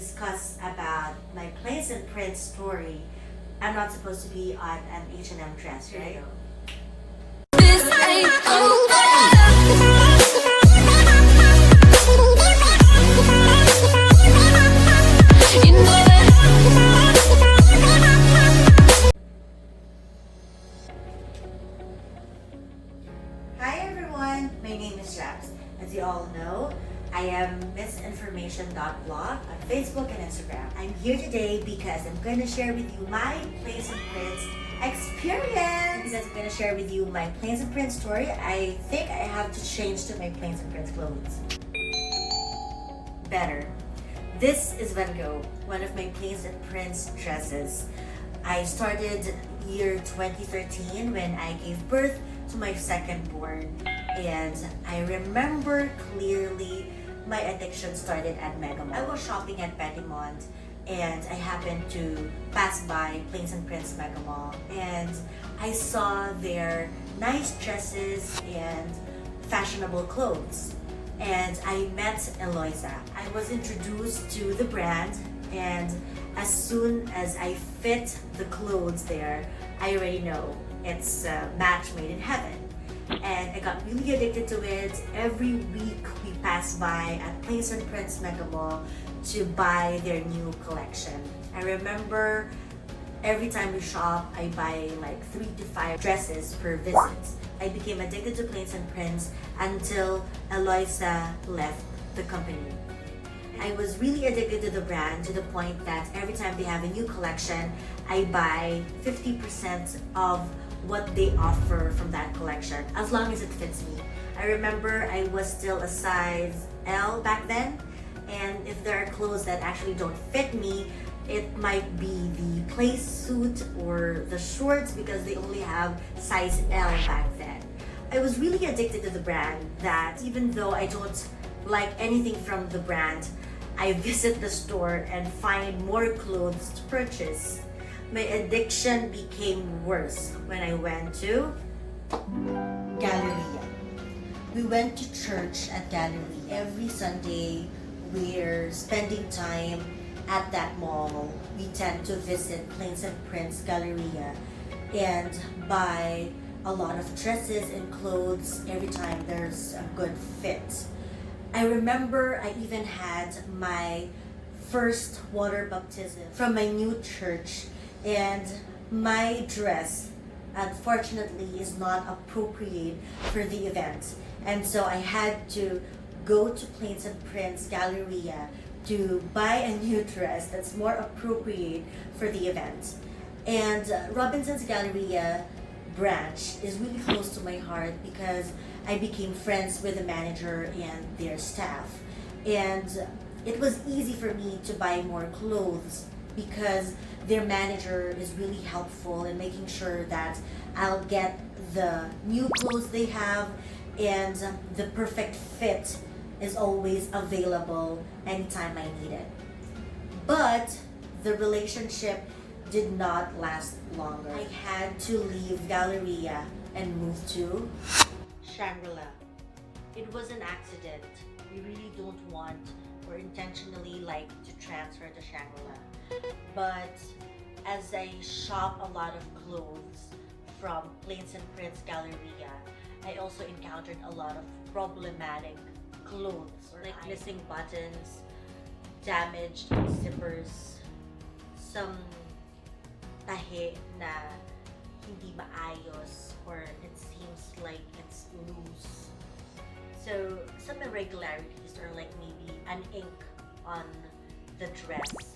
discuss about my place and print story, I'm not supposed to be on an H&M dress, right? Hi everyone, my name is Jax. As you all know, I am misinformation.blog on Facebook and Instagram. I'm here today because I'm going to share with you my planes and prints experience. Because I'm going to share with you my planes and prints story. I think I have to change to my planes and prints clothes. Better. This is Van Gogh, one of my planes and prints dresses. I started year 2013 when I gave birth to my second born, and I remember clearly my addiction started at Mega Mall. I was shopping at Petitmont and I happened to pass by Plains and Prince Mega Mall, and I saw their nice dresses and fashionable clothes, and I met Eloisa. I was introduced to the brand, and as soon as I fit the clothes there, I already know it's a match made in heaven. And I got really addicted to it. Every week we pass by at Plains and Prince Mega Mall to buy their new collection. I remember every time we shop, I buy like 3 to 5 dresses per visit. I became addicted to Plains and Prince until Eloisa left the company. I was really addicted to the brand to the point that every time they have a new collection, I buy 50% of what they offer from that collection, as long as it fits me. I remember I was still a size L back then, and if there are clothes that actually don't fit me, it might be the play suit or the shorts because they only have size L back then. I was really addicted to the brand that even though I don't like anything from the brand, I visit the store and find more clothes to purchase. My addiction became worse when I went to Galleria. We went to church at Galleria. Every Sunday, we're spending time at that mall. We tend to visit Plains and Prince Galleria and buy a lot of dresses and clothes every time there's a good fit. I remember I even had my first water baptism from my new church, and my dress unfortunately is not appropriate for the event, and so I had to go to Plains and Prince Galleria to buy a new dress that's more appropriate for the event. And Robinson's Galleria branch is really close to my heart because I became friends with the manager and their staff, and it was easy for me to buy more clothes because their manager is really helpful in making sure that I'll get the new clothes they have, and the perfect fit is always available anytime I need it. But the relationship did not last longer. I had to leave Galleria and move to Shangri-la. It was an accident. We really don't want or intentionally like to transfer to Shangri-la. But as I shop a lot of clothes from Plains and Prince Galleria, I also encountered a lot of problematic clothes, like missing buttons, damaged zippers, some tahi na hindi maayos, or it seems like it's loose. So some irregularities are like maybe an ink on the dress.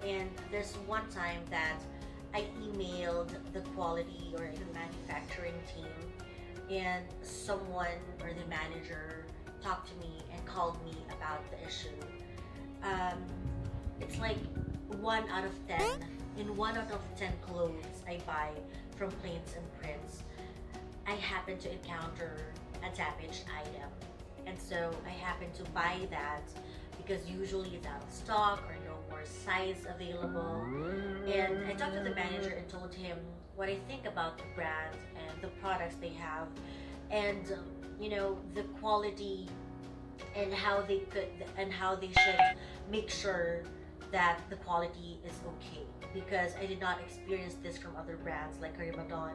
And there's one time that I emailed the quality or the manufacturing team, and someone or the manager talked to me and called me about the issue. It's like 1 out of 10. In 1 out of 10 clothes I buy from Plains and Prince, I happen to encounter a damaged item. And so I happen to buy that because usually it's out of stock or no more size available. And I talked to the manager and told him what I think about the brand and the products they have, and the quality and how they should make sure that the quality is okay, because I did not experience this from other brands like Karimadon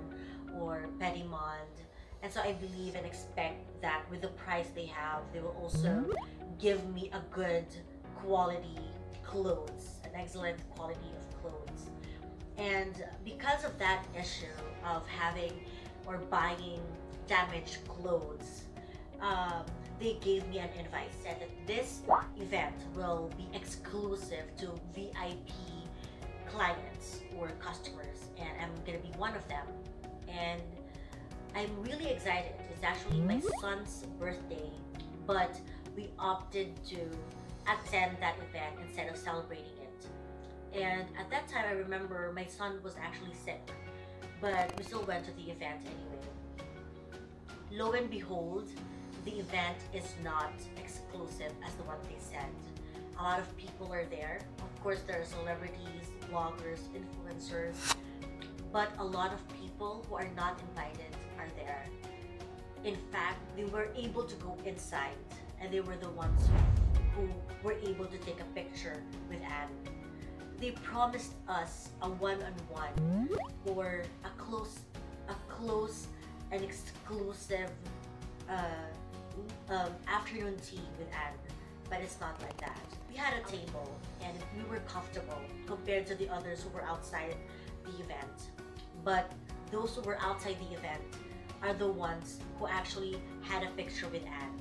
or Pedimond. And so I believe and expect that with the price they have, they will also give me a good quality clothes, an excellent quality of clothes. And because of that issue of having or buying damaged clothes, they gave me an invite, said that this event will be exclusive to VIP clients or customers, and I'm gonna be one of them. And I'm really excited. It's actually my son's birthday, but we opted to attend that event instead of celebrating it. And at that time, I remember my son was actually sick, but we still went to the event anyway. Lo and behold, the event is not exclusive as the one they said. A lot of people are there. Of course, there are celebrities, bloggers, influencers, but a lot of people who are not invited are there. In fact, they were able to go inside, and they were the ones who were able to take a picture with Anne. They promised us a one-on-one or a close and exclusive afternoon tea with Anne, but it's not like that. We had a table and we were comfortable compared to the others who were outside the event. But those who were outside the event are the ones who actually had a picture with Anne.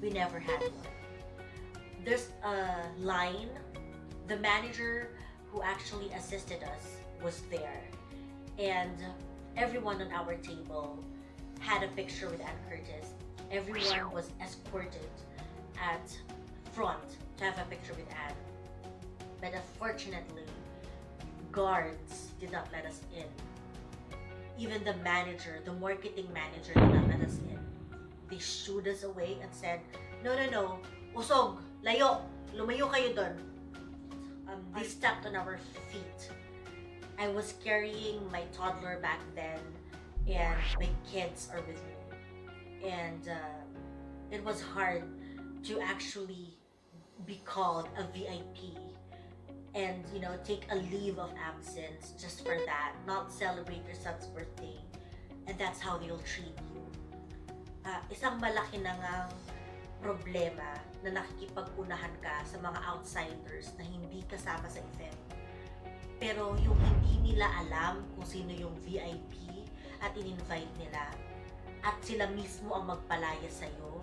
We never had one. There's a line. The manager who actually assisted us was there, and everyone on our table had a picture with Anne Curtis. Everyone was escorted at front to have a picture with Anne. But unfortunately, guards did not let us in. Even the manager, the marketing manager, did not let us in. They shooed us away and said, no, no, no, usog, layo, lumayo kayo dun. They stepped on our feet. I was carrying my toddler back then, and my kids are with me. And it was hard to actually be called a VIP and take a leave of absence just for that, not celebrate your son's birthday, and that's how they'll treat you. Isang malaki na ngang problema na nakikipag-unahan ka sa mga outsiders na hindi kasama sa event. Pero yung hindi nila alam kung sino yung VIP at in-invite nila, at sila mismo ang magpalaya sa'yo,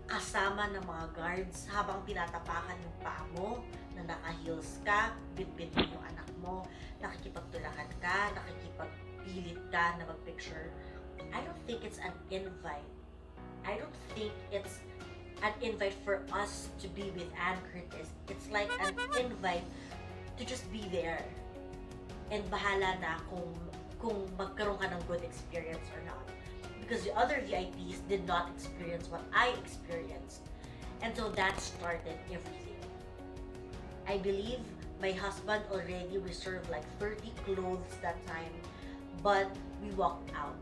kasama ng mga guards habang tinatapakan yung paa mo, na naka-heels ka, bit-bit mo yung anak mo, nakikipagtulakan ka, nakikipagpilit ka na mag-picture. I don't think it's an invite. I don't think it's an invite for us to be with Anne Curtis. It's like an invite to just be there. And bahala na kung magkaroon ka ng good experience or not. Because the other VIPs did not experience what I experienced. And so that started everything. I believe my husband already reserved like 30 clothes that time, but we walked out.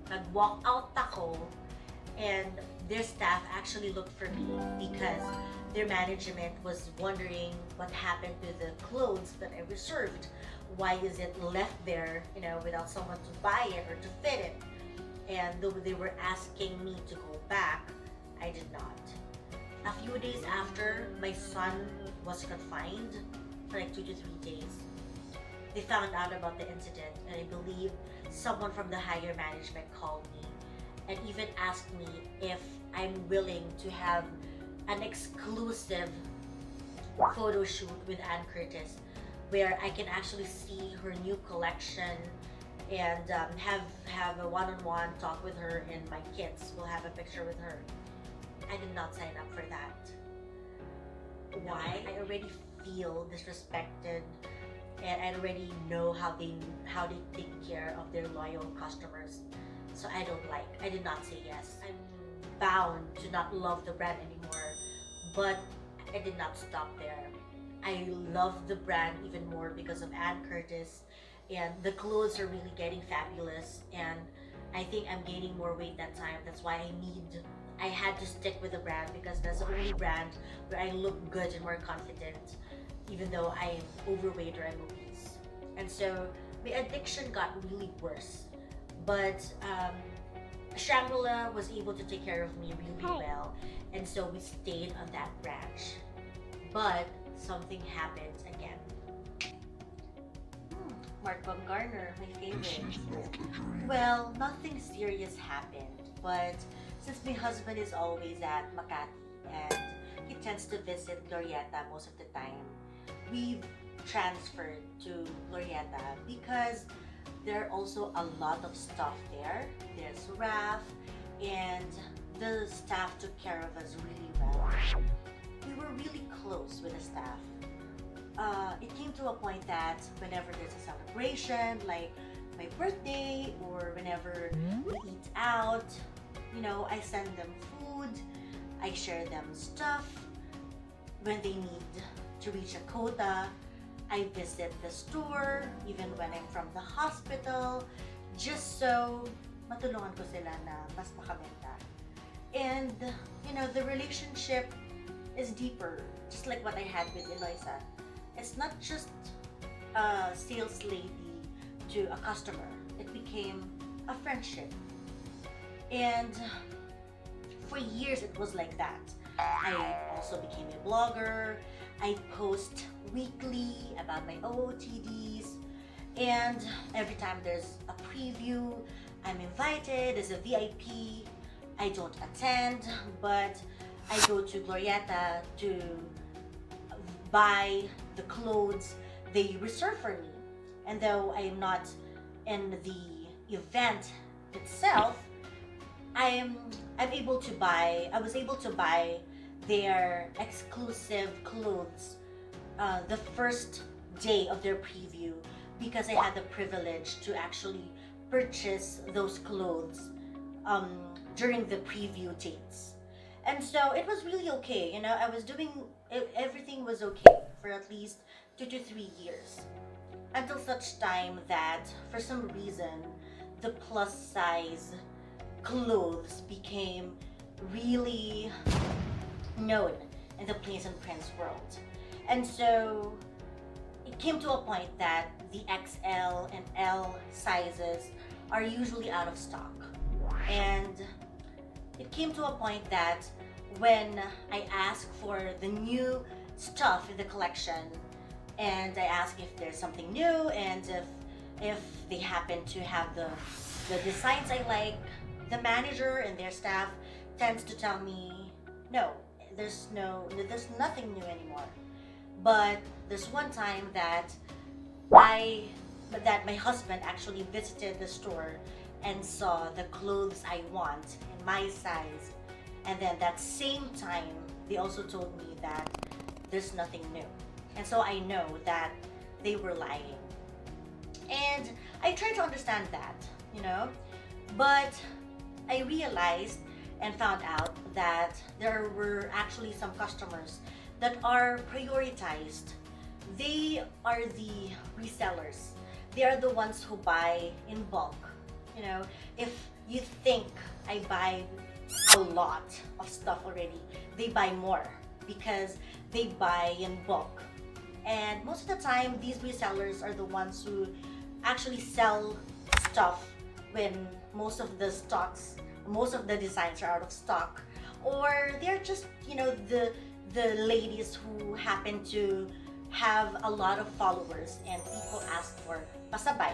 Nag-walk out ako, and their staff actually looked for me because their management was wondering what happened to the clothes that I reserved. Why is it left there, without someone to buy it or to fit it? And though they were asking me to go back, I did not. A few days after, my son was confined for like 2 to 3 days. They found out about the incident, and I believe someone from the higher management called me and even asked me if I'm willing to have an exclusive photo shoot with Anne Curtis, where I can actually see her new collection and have a one-on-one talk with her, and my kids will have a picture with her. I did not sign up for that. Why? I already feel disrespected, and I already know how they take care of their loyal customers. So I did not say yes. I'm bound to not love the brand anymore, but I did not stop there. I love the brand even more because of Anne Curtis, and the clothes are really getting fabulous, and I think I'm gaining more weight that time. That's why I had to stick with the brand, because that's the only brand where I look good and more confident. even though I am overweight or I'm obese. And so my addiction got really worse. But Shangri-la was able to take care of me really well, and so we stayed on that branch. But something happened again. Mark Bumgarner, my favorite. Well, nothing serious happened, but since my husband is always at Makati and he tends to visit Glorieta most of the time, we've transferred to Glorieta because there are also a lot of stuff there. There's RAF, and the staff took care of us really well. We were really close with the staff. It came to a point that whenever there's a celebration, like my birthday, or whenever we eat out, I send them food, I share them stuff. When they need to reach a quota, I visit the store, even when I'm from the hospital, just so matulungan ko sila na mas makabenta. And, the relationship is deeper, just like what I had with Eloisa. It's not just a sales lady to a customer. It became a friendship. And for years it was like that. I also became a blogger. I post weekly about my OOTDs. And every time there's a preview, I'm invited as a VIP. I don't attend, but I go to Glorieta to buy the clothes they reserve for me. And though I am not in the event itself, I was able to buy their exclusive clothes the first day of their preview, because I had the privilege to actually purchase those clothes during the preview dates. And so it was really okay. I was doing, everything was okay for at least 2 to 3 years. Until such time that, for some reason, the plus size clothes became really known in the Prince and Prince world. And so it came to a point that the XL and L sizes are usually out of stock. And it came to a point that when I asked for the new stuff in the collection, and I asked if there's something new, and if they happen to have the designs I like, the manager and their staff tends to tell me, no, there's nothing new anymore. But there's one time that my husband actually visited the store and saw the clothes I want in my size, and then that same time they also told me that there's nothing new. And so I know that they were lying. And I tried to understand that, but I realized and found out that there were actually some customers that are prioritized. They are the resellers. They are the ones who buy in bulk. If you think I buy a lot of stuff already, they buy more because they buy in bulk. And most of the time, these resellers are the ones who actually sell stuff when most of the designs are out of stock, or they're just the ladies who happen to have a lot of followers and people ask for pasabay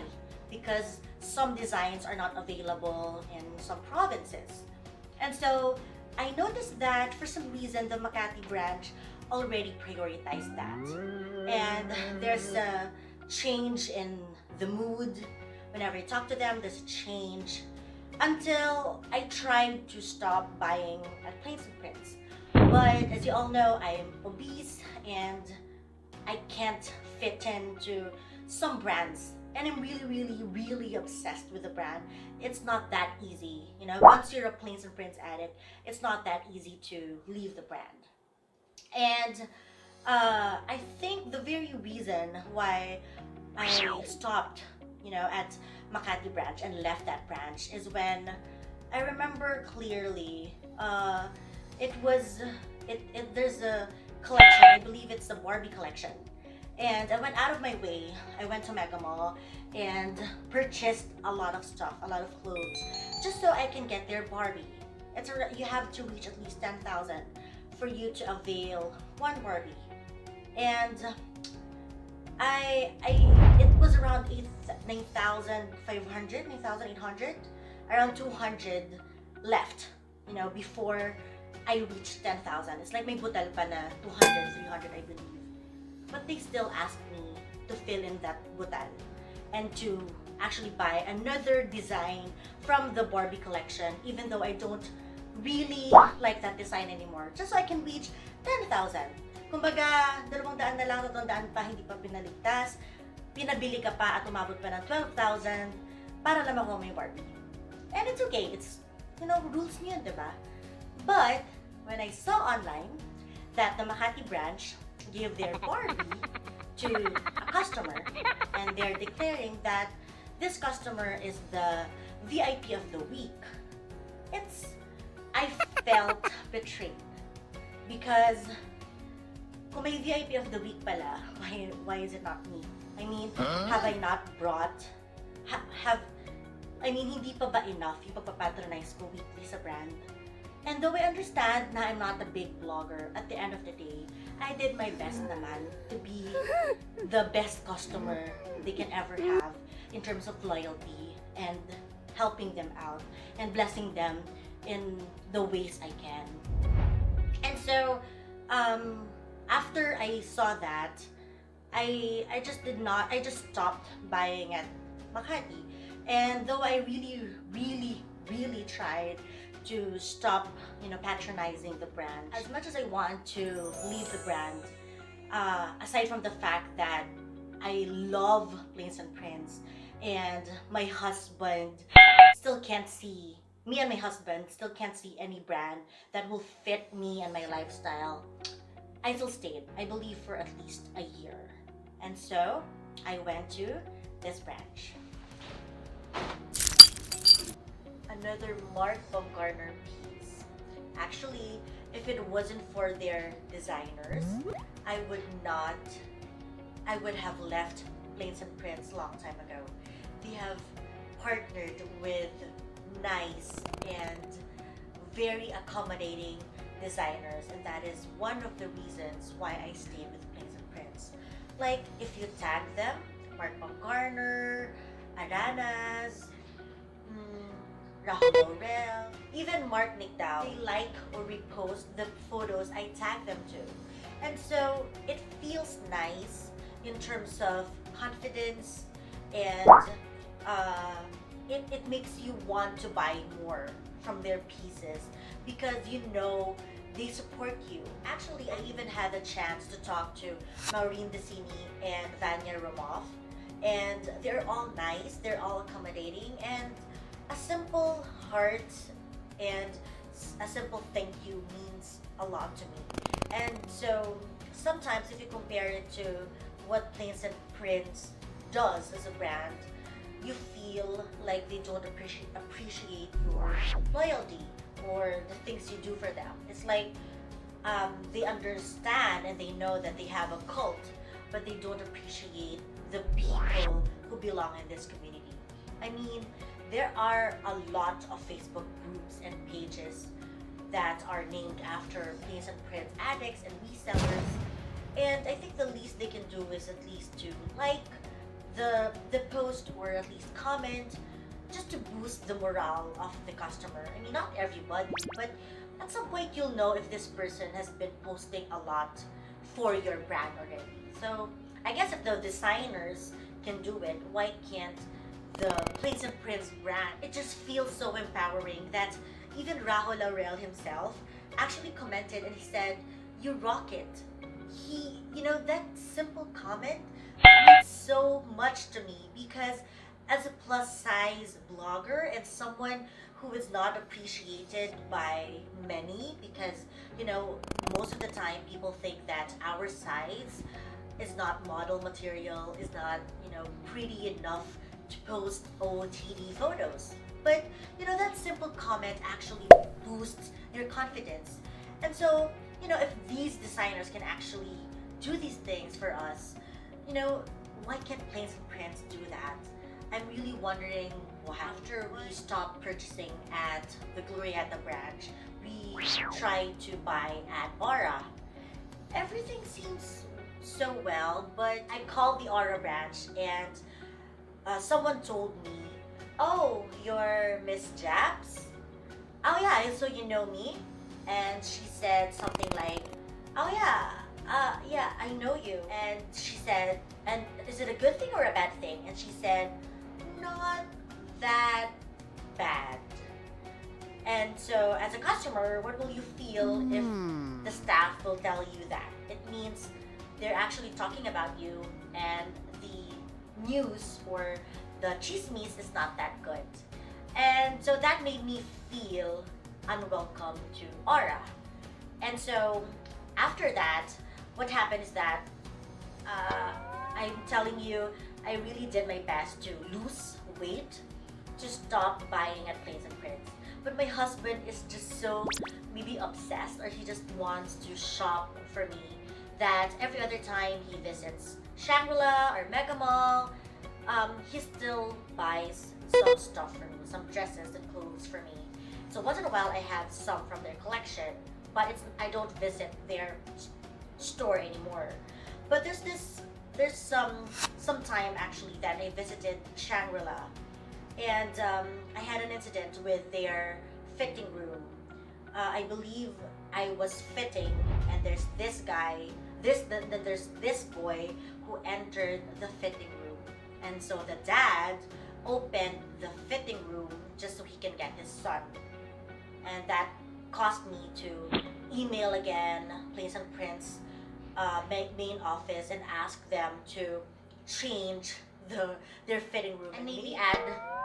because some designs are not available in some provinces. And so I noticed that for some reason the Makati branch already prioritized that. And there's a change in the mood. Whenever I talk to them, there's a change. Until I tried to stop buying at Plains and Prince. But as you all know, I am obese and I can't fit into some brands. And I'm really, really, really obsessed with the brand. It's not that easy. Once you're a Plains and Prince addict, it's not that easy to leave the brand. And I think the very reason why I stopped, at Makati branch and left that branch is when I remember clearly. There's a collection. I believe it's the Barbie collection And I went out of my way. I went to Mega Mall and purchased a lot of stuff, a lot of clothes, just so I can get their Barbie. You have to reach at least 10,000 for you to avail one Barbie. And it was around 9,500, 9,800, around 200 left, before I reached 10,000. It's like may butal pa na 200, 300, I believe. But they still asked me to fill in that butal and to actually buy another design from the Barbie collection, even though I don't really like that design anymore, just so I can reach 10,000. Kumbaga, 200 na lang, 300 pa, hindi pa pinaligtas, pinabili ka pa at umabot pa ng 12,000 para lang makuha mo yung Barbie. And it's okay, it's, rules niyo, diba? But, when I saw online that the Makati branch gave their Barbie to a customer, and they're declaring that this customer is the VIP of the week, I felt betrayed. Because, kung may VIP of the week pala, why is it not me? I mean, have I not brought, hindi pa ba enough yung pagpapatronize ko weekly sa brand? And though I understand na I'm not a big blogger, at the end of the day, I did my best naman to be the best customer they can ever have in terms of loyalty and helping them out and blessing them in the ways I can. And so, after I saw that, I just stopped buying at Makati. And though I really, really, really tried to stop, patronizing the brand, as much as I want to leave the brand, aside from the fact that I love Plains and Prints, and my husband still can't see, me and my husband still can't see any brand that will fit me and my lifestyle, I still stayed, I believe, for at least a year. And so, I went to this branch. Another Mark Bumgarner piece. Actually, if it wasn't for their designers, I would have left Plains and Prints a long time ago. They have partnered with nice and very accommodating designers, and that is one of the reasons why I stayed with Plains and Prints. Like, if you tag them, Mark Bumgarner, Aranas, Rahul Laurel, even Mark Nicdao, they like or repost the photos I tag them to. And so, it feels nice in terms of confidence, and it makes you want to buy more from their pieces because they support you. Actually, I even had a chance to talk to Maureen Decini and Vanya Romoff, and they're all nice, they're all accommodating, and a simple heart and a simple thank you means a lot to me. And so sometimes if you compare it to what Plains and Prints does as a brand, you feel like they don't appreciate your loyalty or the things you do for them. It's like they understand and they know that they have a cult, but they don't appreciate the people who belong in this community. I mean, there are a lot of Facebook groups and pages that are named after Plains and Prints addicts and resellers, and I think the least they can do is at least to like the post or at least comment, just to boost the morale of the customer. I mean, not everybody, but at some point you'll know if this person has been posting a lot for your brand already. So I guess if the designers can do it, why can't the Plains and Prints brand? It just feels so empowering that even Rahul Laurel himself actually commented and he said, "You rock it." That simple comment means so much to me because as a plus size blogger and someone who is not appreciated by many, because most of the time people think that our size is not model material, is not pretty enough to post OOTD photos. But that simple comment actually boosts your confidence. And so if these designers can actually do these things for us, you know, why can't Plains and Prince do that? I'm really wondering why. After we stopped purchasing at the Glorieta branch, we tried to buy at Aura. Everything seems so well, but I called the Aura branch and someone told me, "Oh, you're Miss Japs? Oh yeah, so you know me?" And she said something like, "Oh yeah, yeah, I know you." And she said, "And is it a good thing or a bad thing?" And she said, "Not that bad." And so, as a customer, what will you feel if the staff will tell you that? It means they're actually talking about you, and the news or the chismis is not that good. And so that made me feel unwelcome to Aura. And so, after that, what happened is that I'm telling you, I really did my best to lose weight, to stop buying at Plains and Prince. But my husband is just so maybe obsessed, or he just wants to shop for me, that every other time he visits Shangri-la or Mega Mall, he still buys some stuff for me, some dresses and clothes for me. So once in a while I have some from their collection, but I don't visit their store anymore. But there's some time actually that I visited Shangri-La, and I had an incident with their fitting room. I believe I was fitting, and there's this guy, there's this boy who entered the fitting room, and so the dad opened the fitting room just so he can get his son, and that caused me to email again Plains and Prince main office and ask them to change their fitting room and maybe add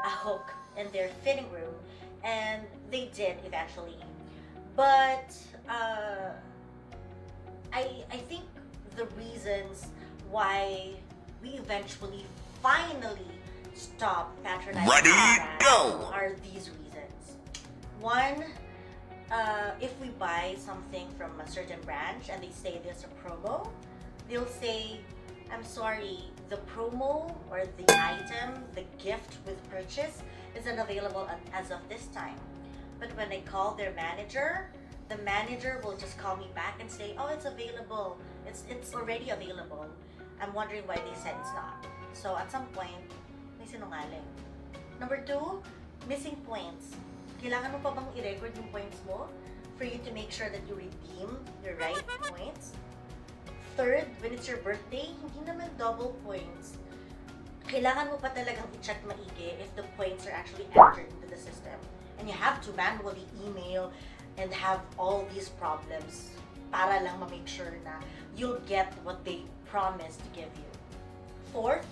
a hook in their fitting room, and they did eventually. But I think the reasons why we eventually finally stop patronizing are these reasons. One, if we buy something from a certain branch and they say there's a promo, they'll say, "I'm sorry, the promo or the item, the gift with purchase isn't available as of this time." But when I call their manager, the manager will just call me back and say, "Oh, it's available. It's already available." I'm wondering why they said it's not. So at some point, may sinungaling. Number two, missing points. Kailangan mo pa bang i-record yung points mo for you to make sure that you redeem the right points? Third, when it's your birthday, hindi naman double points. Kailangan mo pa talagang i-check maigi if the points are actually entered into the system. And you have to manually email and have all these problems para lang ma-make sure na you'll get what they promised to give you. Fourth,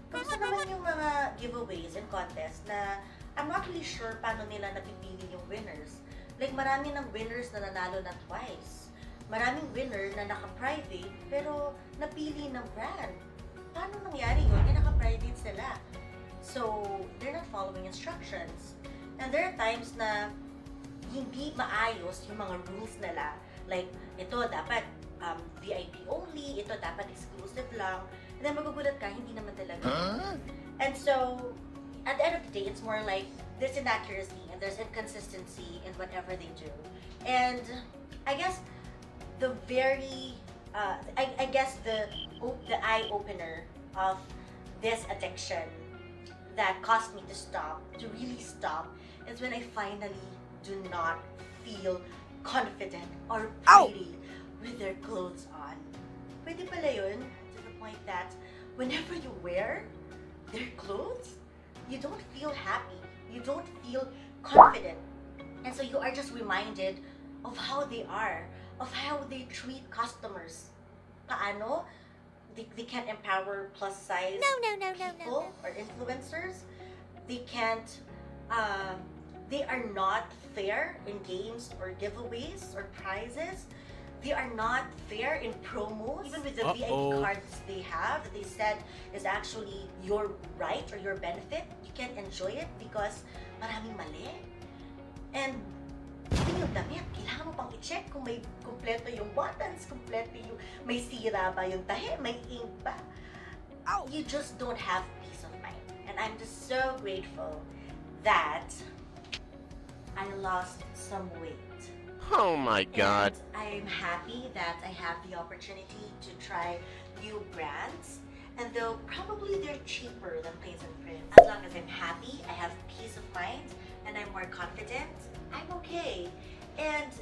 kamusta naman yung mga giveaways and contests na I'm not really sure paano nila napipili yung winners. Like, marami ng winners na nanalo na twice. Maraming winner na naka-private pero napili ng brand. Paano nangyari yun? Naka-private sila. So, they're not following instructions. And there are times na hindi maayos yung mga rules nila. Like, ito dapat VIP only, ito dapat exclusive lang. And then magugulat ka, hindi naman talaga. And so, at the end of the day, it's more like there's inaccuracy and there's inconsistency in whatever they do. And I guess the very, I guess the eye opener of this addiction that caused me to stop, to really stop, is when I finally do not feel confident or pretty with their clothes on. Pwede pala yun, to the point that whenever you wear their clothes, you don't feel happy, you don't feel confident. And so you are just reminded of how they are, of how they treat customers. Paano? They can't empower plus size people or influencers. They can't, they are not fair in games or giveaways or prizes. They are not fair in promos. Even with the VIP cards they have, that they said is actually your right or your benefit, you can't enjoy it because maraming mali. And even yung damit, kailangan mo pang i-check kung may kumpleto yung buttons, kumpleto yung may sira ba yung tahi, may ink ba. you just don't have peace of mind. And I'm just so grateful that I lost some weight. Oh my God. And I'm happy that I have the opportunity to try new brands. And though probably they're cheaper than Plains and Prince, as long as I'm happy, I have peace of mind, and I'm more confident, I'm okay. And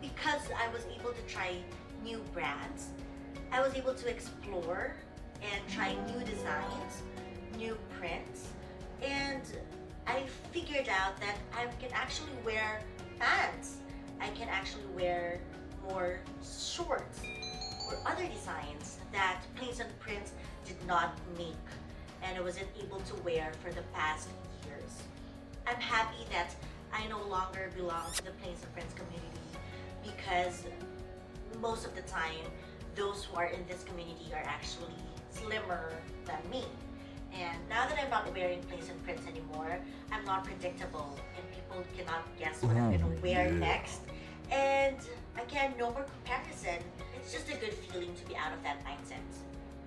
because I was able to try new brands, I was able to explore and try new designs, new prints, and I figured out that I can actually wear pants. I can actually wear more shorts or other designs that Plains and Prince did not make, and I wasn't able to wear for the past years. I'm happy that I no longer belong to the Plains and Prince community, because most of the time those who are in this community are actually slimmer than me. And now that I'm not wearing Plains and Prince anymore, I'm not predictable and people cannot guess what I'm gonna wear next. And again, no more comparison. It's just a good feeling to be out of that mindset.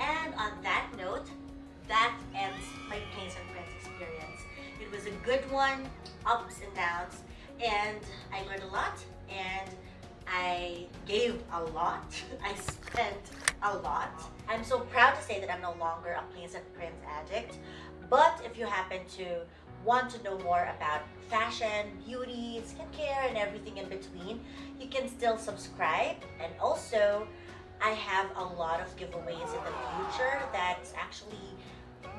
And on that note, that ends my Plains and Prince experience. It was a good one, ups and downs, and I learned a lot, and I gave a lot. I spent a lot. I'm so proud to say that I'm no longer a Plains and Prince addict. But if you happen to want to know more about fashion, beauty, skincare, and everything in between, you can still subscribe. And also, I have a lot of giveaways in the future that's actually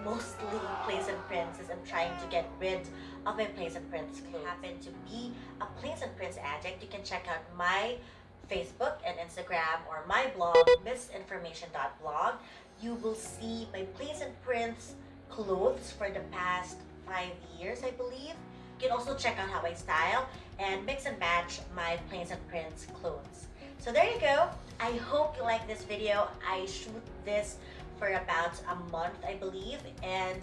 mostly Plains and Prince, as I'm trying to get rid of my Plains and Prince clothes. If you happen to be a Plains and Prince addict, you can check out my Facebook and Instagram or my blog, misinformation.blog. You will see my Plains and Prince clothes for the past 5 years, I believe. You can also check out how I style and mix and match my Plains and Prince clothes. So there you go. I hope you like this video. I shoot this for about a month, I believe, and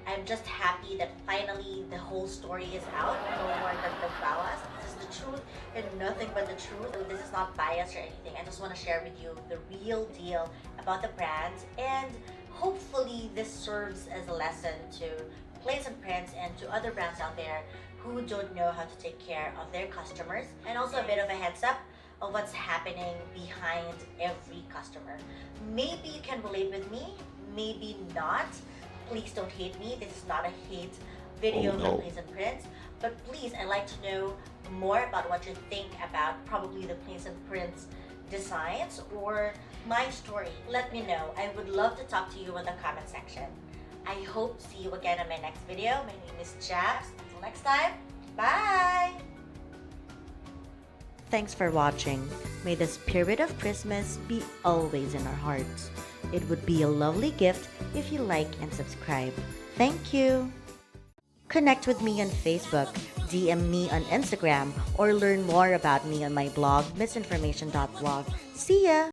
I'm just happy that finally the whole story is out. No more balas. This is the truth and nothing but the truth. This is not biased or anything. I just want to share with you the real deal about the brands, and hopefully this serves as a lesson to Plains and Prince and to other brands out there who don't know how to take care of their customers, and also a bit of a heads up of what's happening behind every customer. Maybe you can relate with me, maybe not. Please don't hate me. This is not a hate video for Plains and Prince, but please, I'd like to know more about what you think about probably the Plains and Prince designs or my story. Let me know. I would love to talk to you in the comment section. I hope to see you again in my next video. My name is Jazz. Until next time, bye! Thanks for watching. May the spirit of Christmas be always in our hearts. It would be a lovely gift if you like and subscribe. Thank you! Connect with me on Facebook, DM me on Instagram, or learn more about me on my blog, misinformation.blog. See ya!